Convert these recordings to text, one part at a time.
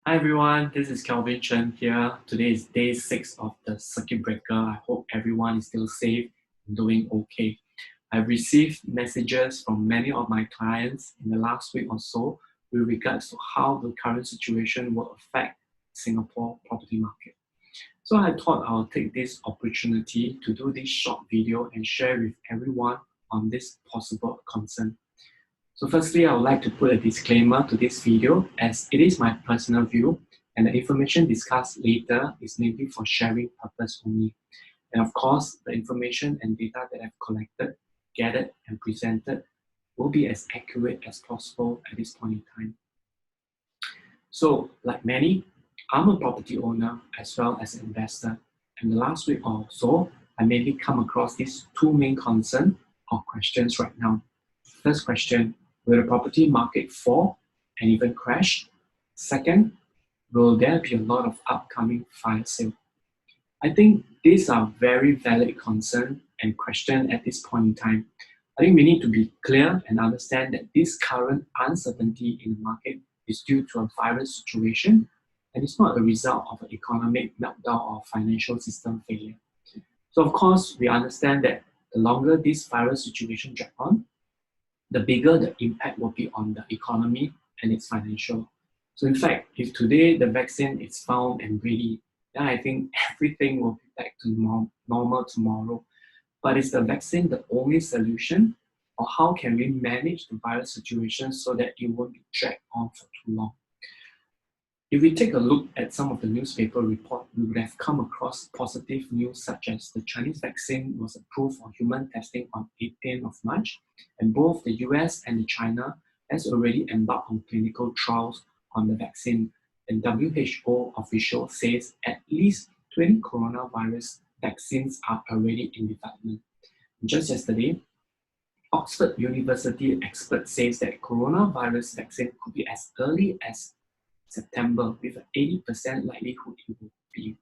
Hi everyone, this is Kelvin Chen here. Today is day 6 of the circuit breaker. I hope everyone is still safe and doing okay. I've received messages from many of my clients in the last week or so with regards to how the current situation will affect Singapore property market. So I thought I'll take this opportunity to do this short video and share with everyone on this possible concern. So firstly, I would like to put a disclaimer to this video as it is my personal view and the information discussed later is mainly for sharing purpose only. And of course, the information and data that I've collected, gathered and presented will be as accurate as possible at this point in time. So like many, I'm a property owner as well as an investor. And the last week or so, I mainly come across these two main concerns or questions right now. First question, will the property market fall and even crash? Second, will there be a lot of upcoming fire sale? I think these are very valid concerns and questions at this point in time. I think we need to be clear and understand that this current uncertainty in the market is due to a virus situation and it's not a result of an economic meltdown or financial system failure. So of course, we understand that the longer this virus situation drags on, the bigger the impact will be on the economy and its financial. So in fact, if today the vaccine is found and ready, then I think everything will be back to normal tomorrow. But is the vaccine the only solution? Or how can we manage the virus situation so that it won't be dragged on for too long? If we take a look at some of the newspaper reports, we would have come across positive news such as the Chinese vaccine was approved for human testing on 18th of March, and both the US and China has already embarked on clinical trials on the vaccine. And WHO official says at least 20 coronavirus vaccines are already in development. Just yesterday, Oxford University expert says that coronavirus vaccine could be as early as September with an 80% likelihood it will be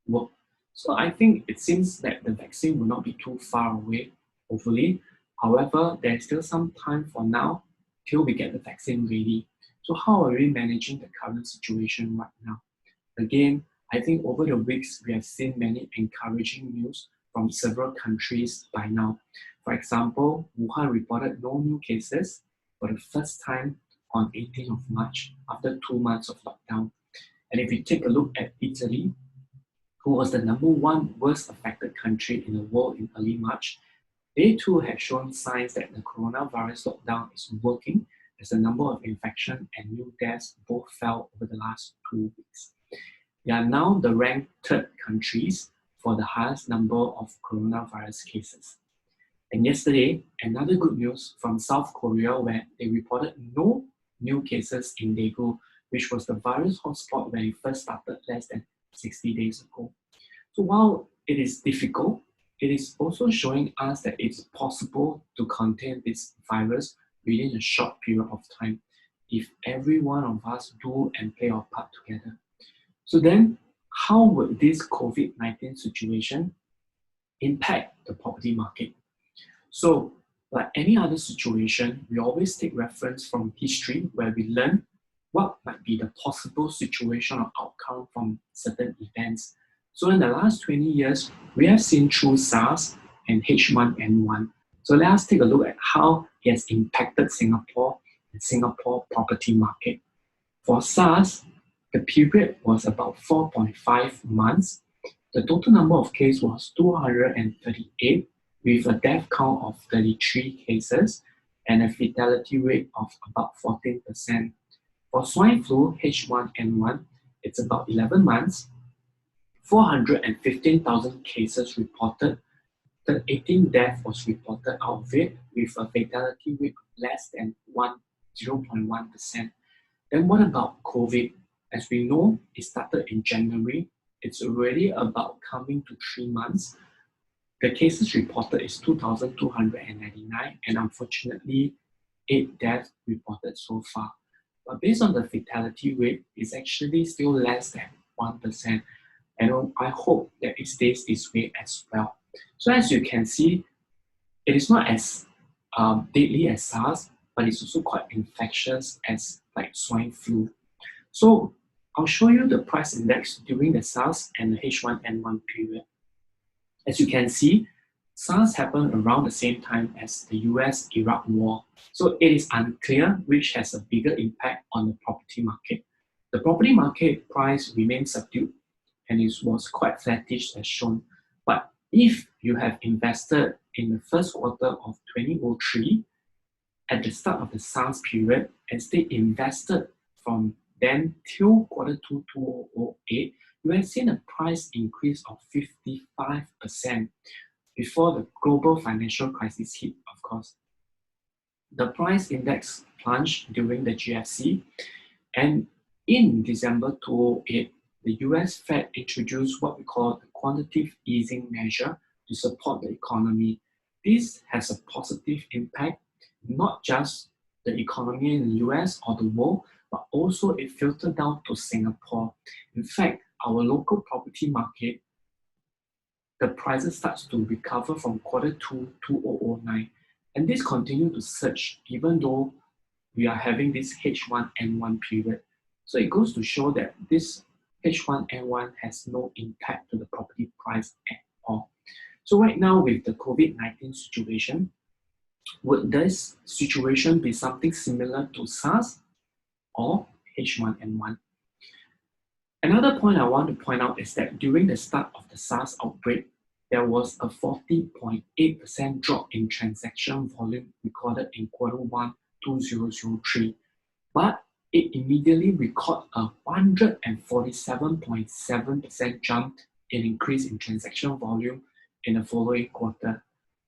work. So I think it seems that the vaccine will not be too far away, hopefully. However, there's still some time for now till we get the vaccine ready. So how are we managing the current situation right now? Again, I think over the weeks, we have seen many encouraging news from several countries by now. For example, Wuhan reported no new cases for the first time on 18th of March after 2 months of lockdown. And if we take a look at Italy, who was the #1 worst affected country in the world in early March, they too have shown signs that the coronavirus lockdown is working as the number of infections and new deaths both fell over the last 2 weeks. They are now the ranked 3rd countries for the highest number of coronavirus cases. And yesterday, another good news from South Korea where they reported no new cases in Daegu, which was the virus hotspot when it first started less than 60 days ago. So while it is difficult, it is also showing us that it's possible to contain this virus within a short period of time if every one of us do and play our part together. So then, how would this COVID-19 situation impact the property market? So, like any other situation, we always take reference from history where we learn what might be the possible situation or outcome from certain events. So in the last 20 years, we have seen through SARS and H1N1. So let us take a look at how it has impacted Singapore and Singapore property market. For SARS, the period was about 4.5 months. The total number of cases was 238, with a death count of 33 cases and a fatality rate of about 14%. For swine flu H1N1, it's about 11 months, 415,000 cases reported, 18 deaths was reported out of it with a fatality rate of less than 0.1%. Then what about COVID? As we know, it started in January. It's already about coming to 3 months. The cases reported is 2,299 and unfortunately 8 deaths reported so far. But based on the fatality rate, it's actually still less than 1%. And I hope that it stays this way as well. So as you can see, it is not as deadly as SARS, but it's also quite infectious as like swine flu. So I'll show you the price index during the SARS and the H1N1 period. As you can see, SARS happened around the same time as the US-Iraq war, so it is unclear which has a bigger impact on the property market. The property market price remained subdued and it was quite flattish as shown. But if you have invested in the first quarter of 2003 at the start of the SARS period and stay invested from then till quarter 2 2008, you have seen a price increase of 55% before the global financial crisis hit, of course. The price index plunged during the GFC, and in December 2008, the US Fed introduced what we call the quantitative easing measure to support the economy. This has a positive impact, not just the economy in the US or the world, but also it filtered down to Singapore. In fact, our local property market, the prices starts to recover from quarter 2 2009, and this continued to surge even though we are having this H1N1 period. So it goes to show that this H1N1 has no impact to the property price at all. So right now with the COVID-19 situation, would this situation be something similar to SARS or H1N1? Another point I want to point out is that during the start of the SARS outbreak, there was a 40.8% drop in transaction volume recorded in quarter 1 2003, but it immediately recorded a 147.7% jump in increase in transaction volume in the following quarter,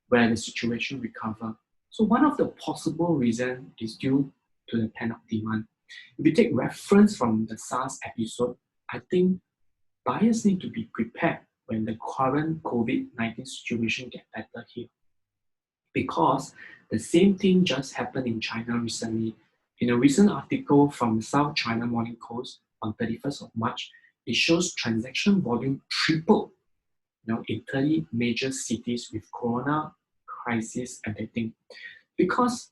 where the situation recovered. So one of the possible reasons is due to the pent-up demand. If you take reference from the SARS episode, I think buyers need to be prepared when the current COVID-19 situation gets better here. Because the same thing just happened in China recently. In a recent article from the South China Morning Post on 31st of March, it shows transaction volume tripled in 30 major cities with corona crisis affecting. Because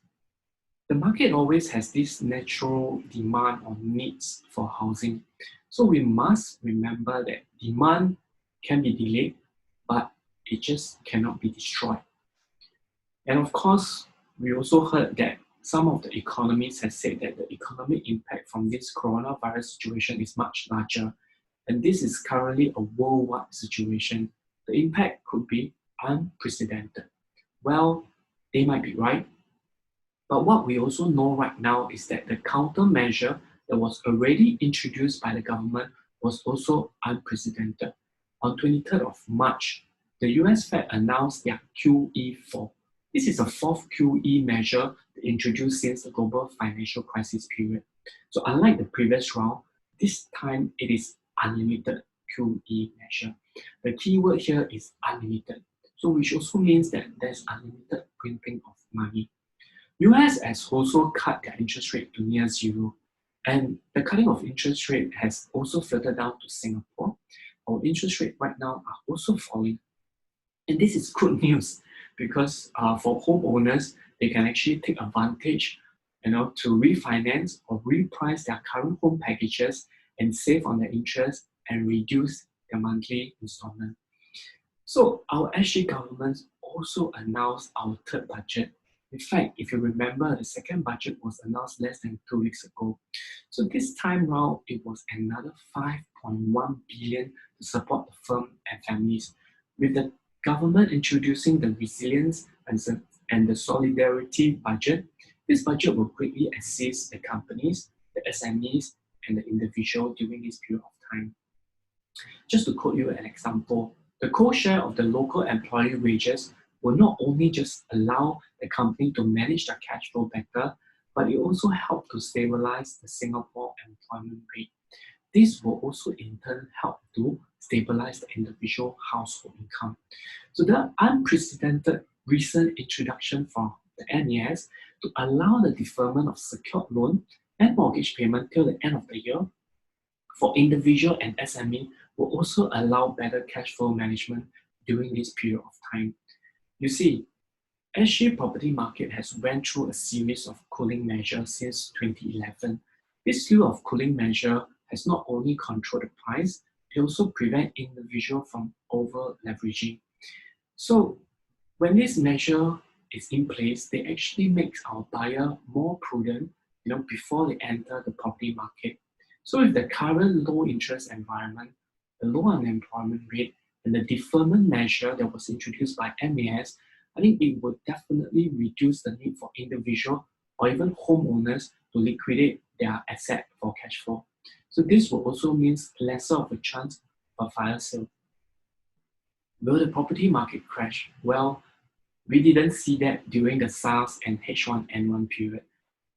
the market always has this natural demand or needs for housing. So we must remember that demand can be delayed, but it just cannot be destroyed. And of course, we also heard that some of the economists have said that the economic impact from this coronavirus situation is much larger. And this is currently a worldwide situation. The impact could be unprecedented. Well, they might be right. But what we also know right now is that the countermeasure that was already introduced by the government was also unprecedented. On 23rd of March, the US Fed announced their QE4. This is the fourth QE measure introduced since the global financial crisis period. So unlike the previous round, this time it is unlimited QE measure. The key word here is unlimited, so which also means that there's unlimited printing of money. US has also cut their interest rate to near zero, and the cutting of interest rate has also filtered down to Singapore. Our interest rate right now are also falling, and this is good news because for homeowners, they can actually take advantage to refinance or reprice their current home packages and save on their interest and reduce their monthly installment. So our SG government also announced our third budget. In fact, if you remember, the second budget was announced less than 2 weeks ago. So this time round, it was another 5.1 billion to support the firm and families. With the government introducing the resilience and the solidarity budget, this budget will greatly assist the companies, the SMEs, and the individual during this period of time. Just to quote you an example, the co-share of the local employee wages will not only just allow the company to manage their cash flow better, but it also help to stabilize the Singapore employment rate. This will also in turn help to stabilize the individual household income. So the unprecedented recent introduction from the NES to allow the deferment of secured loan and mortgage payment till the end of the year for individual and SME will also allow better cash flow management during this period of time. You see, SG property market has went through a series of cooling measures since 2011. This slew of cooling measures has not only controlled the price, it also prevent individual from over leveraging. So when this measure is in place, they actually makes our buyer more prudent, before they enter the property market. So with the current low interest environment, the low unemployment rate, and the deferment measure that was introduced by MAS, I think it would definitely reduce the need for individual or even homeowners to liquidate their asset for cash flow. So this will also mean lesser of a chance of fire sale. Will the property market crash? Well, we didn't see that during the SARS and H1N1 period.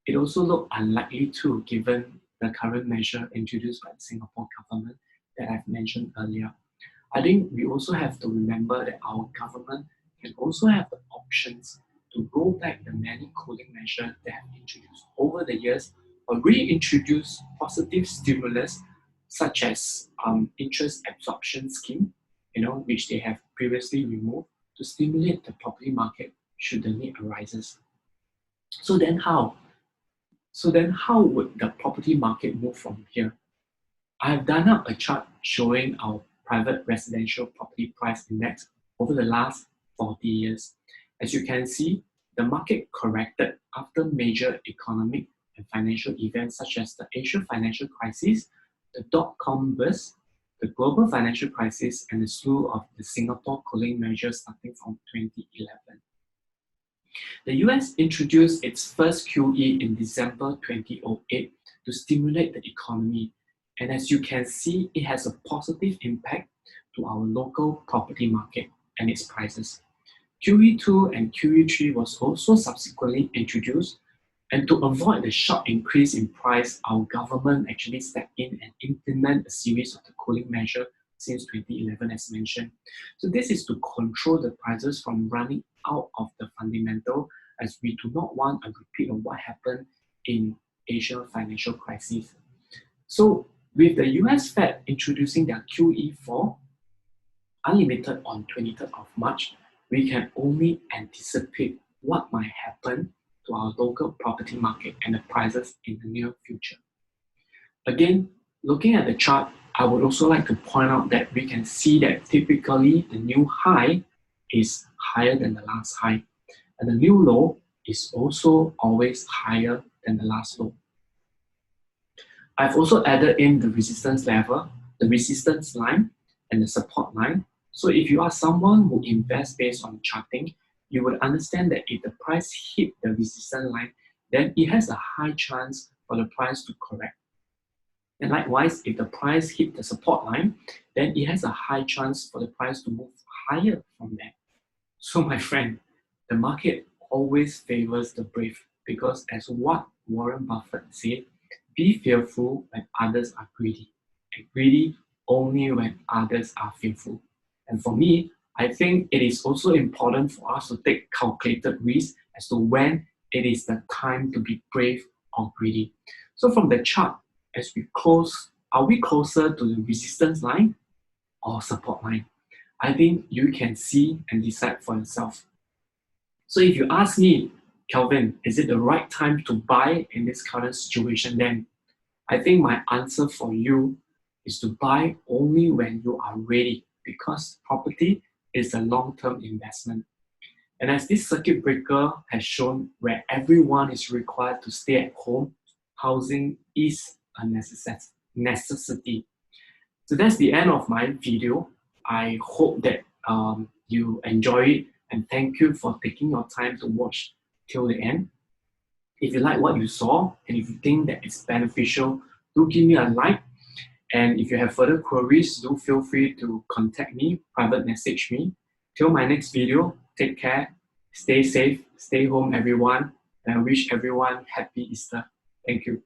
It also looked unlikely too, given the current measure introduced by the Singapore government that I've mentioned earlier. I think we also have to remember that our government can also have the options to roll back the many cooling measures that have introduced over the years or reintroduce positive stimulus such as interest absorption scheme, which they have previously removed to stimulate the property market should the need arises. So then how? Would the property market move from here? I have done up a chart showing our private residential property price index over the last 40 years. As you can see, the market corrected after major economic and financial events such as the Asian financial crisis, the dot-com burst, the global financial crisis, and the slew of the Singapore cooling measures starting from 2011. The US introduced its first QE in December 2008 to stimulate the economy. And as you can see, it has a positive impact to our local property market and its prices. QE2 and QE3 was also subsequently introduced. And to avoid the sharp increase in price, our government actually stepped in and implemented a series of the cooling measures since 2011 as mentioned. So this is to control the prices from running out of the fundamental, as we do not want a repeat of what happened in Asia financial crisis. So with the US Fed introducing their QE4 unlimited on 23rd of March, we can only anticipate what might happen to our local property market and the prices in the near future. Again, looking at the chart, I would also like to point out that we can see that typically the new high is higher than the last high, and the new low is also always higher than the last low. I've also added in the resistance level, the resistance line, and the support line. So if you are someone who invests based on charting, you would understand that if the price hit the resistance line, then it has a high chance for the price to correct. And likewise, if the price hit the support line, then it has a high chance for the price to move higher from there. So my friend, the market always favors the brave, because as what Warren Buffett said, be fearful when others are greedy, and greedy only when others are fearful. And for me, I think it is also important for us to take calculated risks as to when it is the time to be brave or greedy. So from the chart, as we close, are we closer to the resistance line or support line? I think you can see and decide for yourself. So if you ask me, Kelvin, is it the right time to buy in this current situation then? I think my answer for you is to buy only when you are ready, because property is a long-term investment. And as this circuit breaker has shown, where everyone is required to stay at home, housing is a necessity. So that's the end of my video. I hope that you enjoy it, and thank you for taking your time to watch till the end. If you like what you saw, and if you think that it's beneficial, do give me a like. And if you have further queries, do feel free to contact me, private message me. Till my next video, take care, stay safe, stay home everyone, and I wish everyone happy Easter. Thank you.